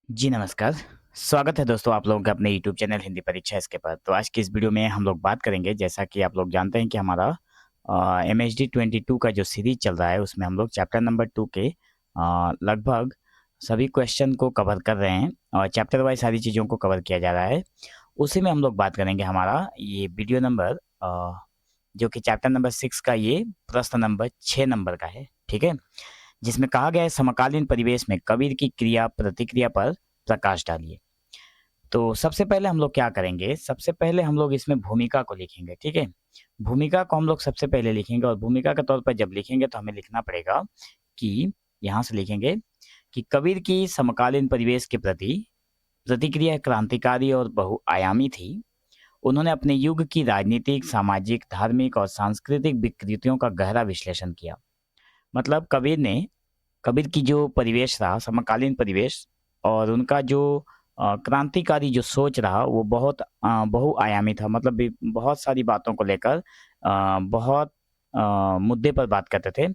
जी नमस्कार। स्वागत है दोस्तों आप लोगों का अपने यूट्यूब चैनल हिंदी परीक्षा इसके पर। तो आज की इस वीडियो में हम लोग बात करेंगे जैसा कि आप लोग जानते हैं कि हमारा एमएचडी 22 का जो सीरीज चल रहा है उसमें हम लोग चैप्टर नंबर 2 के लगभग सभी क्वेश्चन को कवर कर रहे हैं और चैप्टर वाइज सारी चीज़ों को कवर किया जा रहा है। उसी में हम लोग बात करेंगे हमारा ये वीडियो नंबर जो कि चैप्टर नंबर 6 का ये प्रश्न नंबर 6 नंबर का है, ठीक है? जिसमें कहा गया है समकालीन परिवेश में कबीर की क्रिया प्रतिक्रिया पर प्रकाश डालिए। तो सबसे पहले हम लोग क्या करेंगे, सबसे पहले हम लोग इसमें भूमिका को लिखेंगे, ठीक है? भूमिका को हम लोग सबसे पहले लिखेंगे और भूमिका के तौर पर जब लिखेंगे तो हमें लिखना पड़ेगा कि यहाँ से लिखेंगे कि कबीर की समकालीन परिवेश के प्रति प्रतिक्रिया क्रांतिकारी और बहुआयामी थी। उन्होंने अपने युग की राजनीतिक, सामाजिक, धार्मिक और सांस्कृतिक विकृतियों का गहरा विश्लेषण किया। मतलब कबीर की जो परिवेश रहा समकालीन परिवेश और उनका जो क्रांतिकारी जो सोच रहा वो बहुत बहुआयामी था। मतलब बहुत सारी बातों को लेकर बहुत मुद्दे पर बात करते थे।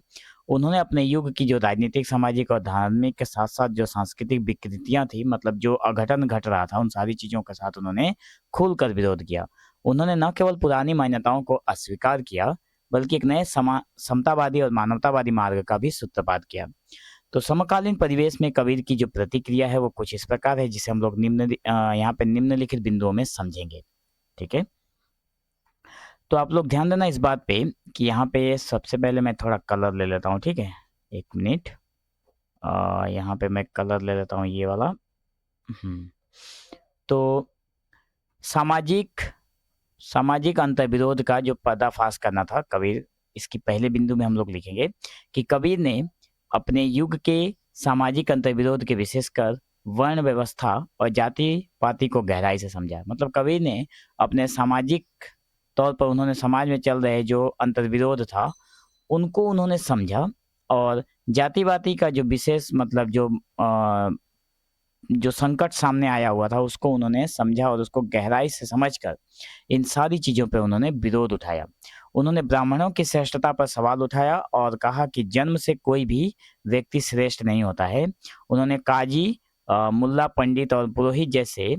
उन्होंने अपने युग की जो राजनीतिक, सामाजिक और धार्मिक के साथ साथ जो सांस्कृतिक विकृतियां थी, मतलब जो अघटन घट रहा था, उन सारी चीज़ों के साथ उन्होंने खुलकर विरोध किया। उन्होंने न केवल पुरानी मान्यताओं को अस्वीकार किया बल्कि एक नए समतावादी और मानवतावादी मार्ग का भी सूत्रपात किया। तो समकालीन परिवेश में कबीर की जो प्रतिक्रिया है वो कुछ इस प्रकार है जिसे हम लोग यहाँ पे निम्नलिखित बिंदुओं में समझेंगे, ठीक है? तो आप लोग ध्यान देना इस बात पे कि यहाँ पे सबसे पहले मैं थोड़ा कलर ले लेता हूँ, ठीक है? एक मिनट। यहाँ पे मैं कलर ले लेता हूँ ये वाला। तो सामाजिक सामाजिक अंतर्विरोध का जो पर्दाफाश करना था कबीर, इसकी पहले बिंदु में हम लोग लिखेंगे कि कबीर ने अपने युग के सामाजिक अंतर्विरोध के विशेषकर वर्ण व्यवस्था और जाति पाति को गहराई से समझा। मतलब कबीर ने अपने सामाजिक तौर पर उन्होंने समाज में चल रहे जो अंतर्विरोध था उनको उन्होंने समझा और जातिवादी का जो विशेष मतलब जो संकट सामने आया हुआ था उसको उन्होंने समझा और उसको गहराई से समझकर इन सारी चीज़ों पे उन्होंने विरोध उठाया। उन्होंने ब्राह्मणों की श्रेष्ठता पर सवाल उठाया और कहा कि जन्म से कोई भी व्यक्ति श्रेष्ठ नहीं होता है। उन्होंने काजी, मुल्ला, पंडित और पुरोहित जैसे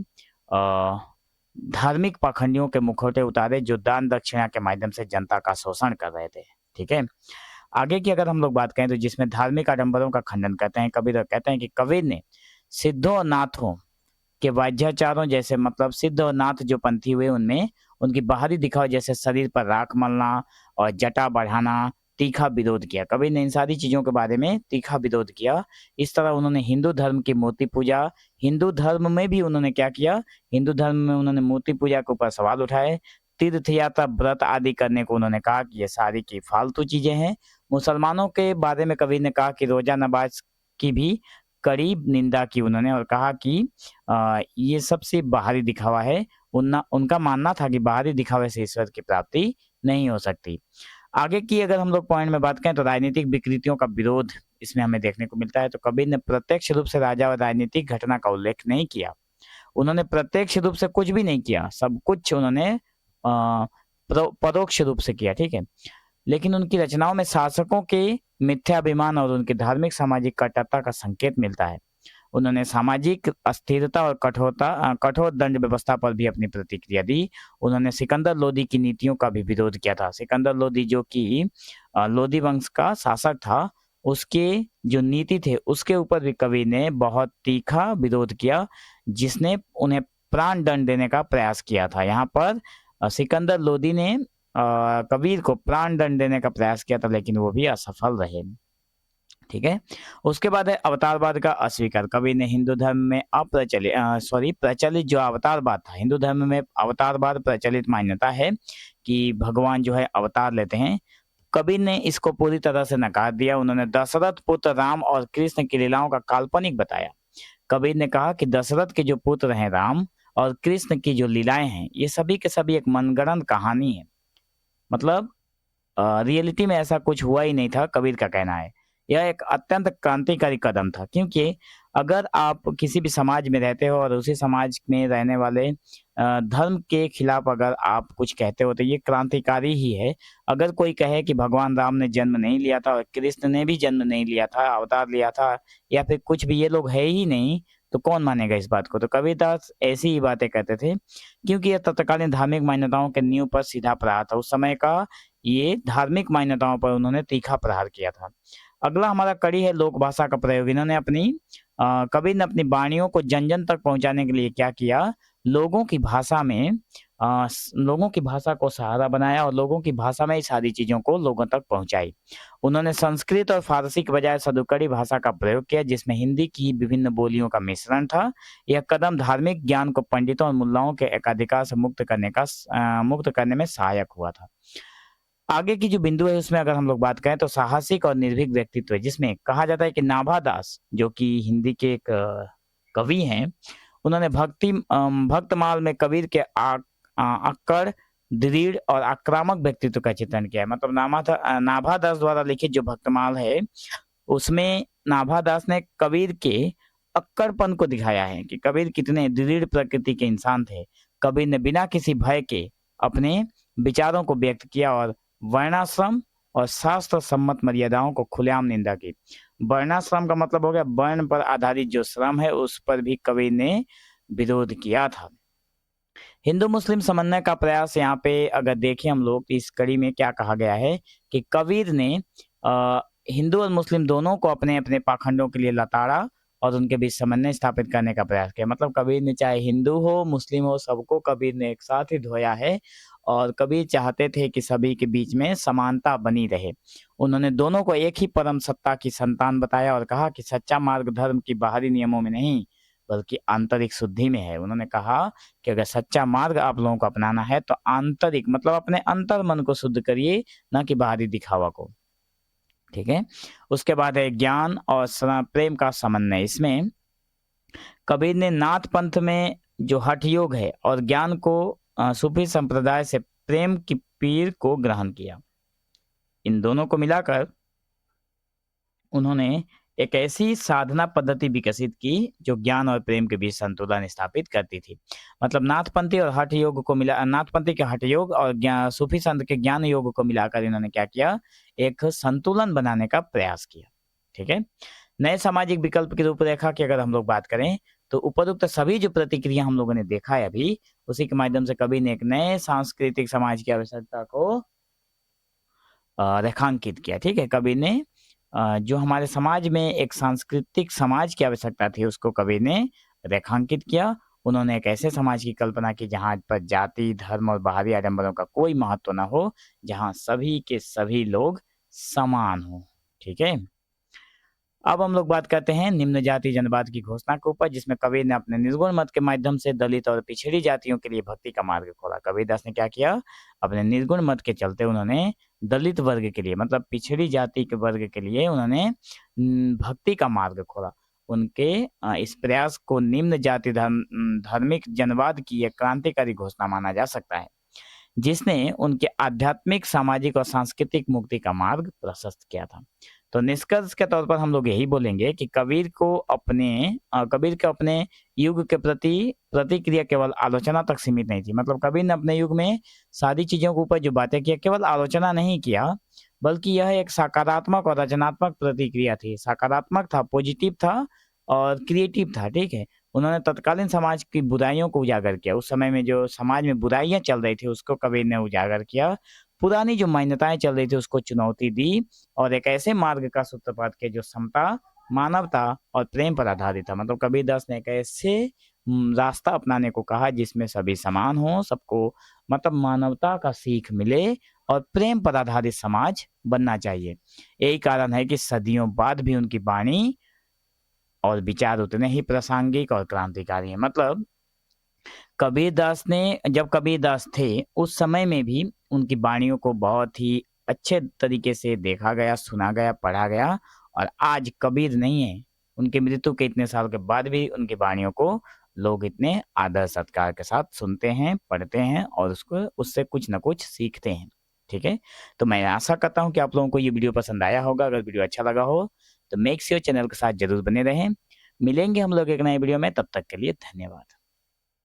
धार्मिक पाखंडियों के मुखौटे उतारे जो दान दक्षिणा के माध्यम से जनता का शोषण कर रहे थे, ठीक है? आगे की अगर हम लोग बात करें तो जिसमें धार्मिक आडंबरों का खंडन करते हैं कबीर, कहते हैं कि कबीर ने सिद्धों और नाथों के वाज्याचारों जैसे मतलब सिद्ध और नाथ जो पंथी हुए उनमें उनकी बाहरी दिखावा जैसे शरीर पर राख मलना और जटा बढ़ाना तीखा विरोध किया। कबीर ने इन सारी चीज़ों के बारे में तीखा विरोध किया। इस तरह उन्होंने हिंदू धर्म की मूर्ति पूजा, हिंदू धर्म में भी उन्होंने क्या किया, हिंदू धर्म में उन्होंने मूर्ति पूजा के ऊपर सवाल उठाए। तीर्थ यात्रा, व्रत आदि करने को उन्होंने कहा कि ये सारी की फालतू चीज़ें हैं। मुसलमानों के बारे में कबीर ने कहा कि रोजा नमाज की भी कड़ी निंदा की उन्होंने और कहा कि ये सबसे बाहरी दिखावा है। उनका मानना था कि बाहरी दिखावे से ईश्वर की प्राप्ति नहीं हो सकती। आगे की अगर हम लोग पॉइंट में बात करें तो राजनीतिक विकृतियों का विरोध इसमें हमें देखने को मिलता है। तो कबीर ने प्रत्यक्ष रूप से राजा और राजनीतिक घटना का उल्लेख नहीं किया। उन्होंने प्रत्यक्ष रूप से कुछ भी नहीं किया, सब कुछ उन्होंने परोक्ष रूप से किया, ठीक है? लेकिन उनकी रचनाओं में शासकों के मिथ्याभिमान और उनकी धार्मिक सामाजिक कट्टरता का संकेत मिलता है। उन्होंने सामाजिक अस्थिरता और कठोर दंड व्यवस्था पर भी अपनी प्रतिक्रिया दी। उन्होंने सिकंदर लोदी की नीतियों का भी विरोध किया था। सिकंदर लोदी जो कि लोदी वंश का शासक था, उसके जो नीति थे उसके ऊपर भी कवि ने बहुत तीखा विरोध किया, जिसने उन्हें प्राण दंड देने का प्रयास किया था। यहाँ पर सिकंदर लोदी ने कबीर को प्राण दंड देने का प्रयास किया था लेकिन वो भी असफल रहे, ठीक है? उसके बाद है अवतारवाद का अस्वीकार। कबीर ने हिंदू धर्म में प्रचलित जो अवतारवाद था, हिंदू धर्म में अवतारवाद प्रचलित मान्यता है कि भगवान जो है अवतार लेते हैं। कबीर ने इसको पूरी तरह से नकार दिया। उन्होंने दशरथ पुत्र राम और कृष्ण की लीलाओं का काल्पनिक बताया। कबीर ने कहा कि दशरथ के जो पुत्र हैं राम और कृष्ण की जो लीलाएं हैं ये सभी के सभी एक मनगढ़ंत कहानी है। मतलब रियलिटी में ऐसा कुछ हुआ ही नहीं था, कबीर का कहना है। यह एक अत्यंत क्रांतिकारी कदम था क्योंकि अगर आप किसी भी समाज में रहते हो और उसी समाज में रहने वाले धर्म के खिलाफ अगर आप कुछ कहते हो तो ये क्रांतिकारी ही है। अगर कोई कहे कि भगवान राम ने जन्म नहीं लिया था और कृष्ण ने भी जन्म नहीं लिया था, अवतार लिया था या फिर कुछ भी ये लोग है ही नहीं, तो कौन मानेगा इस बात को। तो कबीरदास ऐसी ही बातें कहते थे क्योंकि यह तत्कालीन धार्मिक मान्यताओं के नींव पर सीधा प्रहार था। उस समय का ये धार्मिक मान्यताओं पर उन्होंने तीखा प्रहार किया था। अगला हमारा कड़ी है लोक भाषा का प्रयोग। इन्होंने कबीर ने अपनी वाणियों को जन जन तक पहुंचाने के लिए क्या किया, लोगों की भाषा में लोगों की भाषा को सहारा बनाया और लोगों की भाषा में ही सारी चीजों को लोगों तक पहुंचाई। उन्होंने संस्कृत और फारसी के बजाय सदुकड़ी भाषा का प्रयोग किया जिसमें हिंदी की विभिन्न बोलियों का मिश्रण था। यह कदम धार्मिक ज्ञान को पंडितों और मुल्लाओं के एकाधिकार से मुक्त करने में सहायक हुआ था। आगे की जो बिंदु है उसमें अगर हम लोग बात करें तो साहसिक और निर्भीक व्यक्तित्व है, जिसमें कहा जाता है कि नाभादास जो कि हिंदी के एक कवि हैं, उन्होंने भक्तमाल में कबीर के अक्कड़, दृढ़ और आक्रामक व्यक्तित्व का चित्रण किया है। मतलब नाभादास द्वारा लिखित जो भक्तमाल है उसमें नाभादास ने कबीर के अक्कड़पन को दिखाया है कि कबीर कितने दृढ़ प्रकृति के इंसान थे। कबीर ने बिना किसी भय के अपने विचारों को व्यक्त किया और वर्णाश्रम और शास्त्र सम्मत मर्यादाओं को खुलेआम निंदा की। वर्णाश्रम का मतलब हो गया वर्ण पर आधारित जो श्रम है उस पर भी कबीर ने विरोध किया था। हिंदू मुस्लिम समन्वय का प्रयास यहाँ पे अगर देखें हम लोग इस कड़ी में क्या कहा गया है कि कबीर ने हिंदू और मुस्लिम दोनों को अपने अपने पाखंडों के लिए लताड़ा और उनके बीच समन्वय स्थापित करने का प्रयास किया। मतलब कबीर ने चाहे हिंदू हो मुस्लिम हो सबको कबीर ने एक साथ ही धोया है और कबीर चाहते थे कि सभी के बीच में समानता बनी रहे। उन्होंने दोनों को एक ही परम सत्ता की संतान बताया और कहा कि सच्चा मार्ग धर्म की बाहरी नियमों में नहीं बल्कि आंतरिक शुद्धि में है। उन्होंने कहा कि अगर सच्चा मार्ग आप लोगों को अपनाना है तो आंतरिक मतलब अपने अंतर मन को शुद्ध करिए, ना कि बाहरी दिखावा को। ठीक है। उसके बाद है ज्ञान और प्रेम का समन्वय। इसमें कबीर ने नाथ पंथ में जो हठ योग है और ज्ञान को सूफी संप्रदाय से प्रेम की पीर को ग्रहण किया। इन दोनों को मिलाकर उन्होंने एक ऐसी साधना पद्धति विकसित की जो ज्ञान और प्रेम के बीच संतुलन स्थापित करती थी। मतलब नाथपंथी और हठ योग को नाथपंथी के हठ योग और सूफी संत के ज्ञान योग को मिलाकर इन्होंने क्या किया, एक संतुलन बनाने का प्रयास किया। ठीक है। नए सामाजिक विकल्प की रूपरेखा की अगर हम लोग बात करें तो उपरोक्त सभी जो प्रतिक्रिया हम लोगों ने देखा है अभी उसी के माध्यम से कबीर ने एक नए सांस्कृतिक समाज की आवश्यकता को रेखांकित किया। ठीक है। कबीर ने जो हमारे समाज में एक सांस्कृतिक समाज की आवश्यकता थी उसको कबीर ने रेखांकित किया। उन्होंने एक ऐसे समाज की कल्पना की जहां पर जाति धर्म और बाहरी आडंबरों का कोई महत्व न हो, जहां सभी के सभी लोग समान हो। ठीक है। अब हम लोग बात करते हैं निम्न जाति जनवाद की घोषणा के ऊपर, जिसमें कबीर ने अपने निर्गुण मत के माध्यम से दलित और पिछड़ी जातियों के लिए भक्ति का मार्ग खोला। कबीरदास ने क्या किया, अपने निर्गुण मत के चलते उन्होंने दलित वर्ग के लिए मतलब पिछड़ी जाति के वर्ग के लिए उन्होंने भक्ति का मार्ग खोला। उनके इस प्रयास को निम्न जाति धार्मिक जनवाद की एक क्रांतिकारी घोषणा माना जा सकता है, जिसने उनके आध्यात्मिक सामाजिक और सांस्कृतिक मुक्ति का मार्ग प्रशस्त किया था। तो निष्कर्ष के तौर पर हम लोग यही बोलेंगे कि कबीर को अपने युग के प्रति प्रतिक्रिया केवल आलोचना तक सीमित नहीं थी। मतलब कबीर ने अपने युग में सारी चीजों के ऊपर जो बातें किया केवल आलोचना नहीं किया, बल्कि यह एक सकारात्मक और रचनात्मक प्रतिक्रिया थी। सकारात्मक था, पॉजिटिव था और क्रिएटिव था। ठीक है। उन्होंने तत्कालीन समाज की बुराइयों को उजागर किया। उस समय में जो समाज में बुराइयां चल रही थी उसको कबीर ने उजागर किया। पुरानी जो मान्यताएं चल रही थी उसको चुनौती दी और एक ऐसे मार्ग का सूत्रपात किया जो समता, मानवता और प्रेम पर आधारित था। मतलब कबीरदास ने एक ऐसे रास्ता अपनाने को कहा जिसमें सभी समान हो, सबको मतलब मानवता का सीख मिले और प्रेम पर आधारित समाज बनना चाहिए। यही कारण है कि सदियों बाद भी उनकी वाणी और विचार उतने ही प्रासंगिक और क्रांतिकारी है। मतलब जब कबीरदास थे उस समय में भी उनकी वाणियों को बहुत ही अच्छे तरीके से देखा गया, सुना गया, पढ़ा गया। और आज कबीर नहीं है, उनके मृत्यु के इतने साल के बाद भी उनकी वाणियों को लोग इतने आदर सत्कार के साथ सुनते हैं, पढ़ते हैं और उससे कुछ न कुछ सीखते हैं। ठीक है। तो मैं आशा करता हूँ कि आप लोगों को ये वीडियो पसंद आया होगा। अगर वीडियो अच्छा लगा हो तो मेक श्योर चैनल के साथ जरूर बने रहें। मिलेंगे हम लोग एक नए वीडियो में, तब तक के लिए धन्यवाद।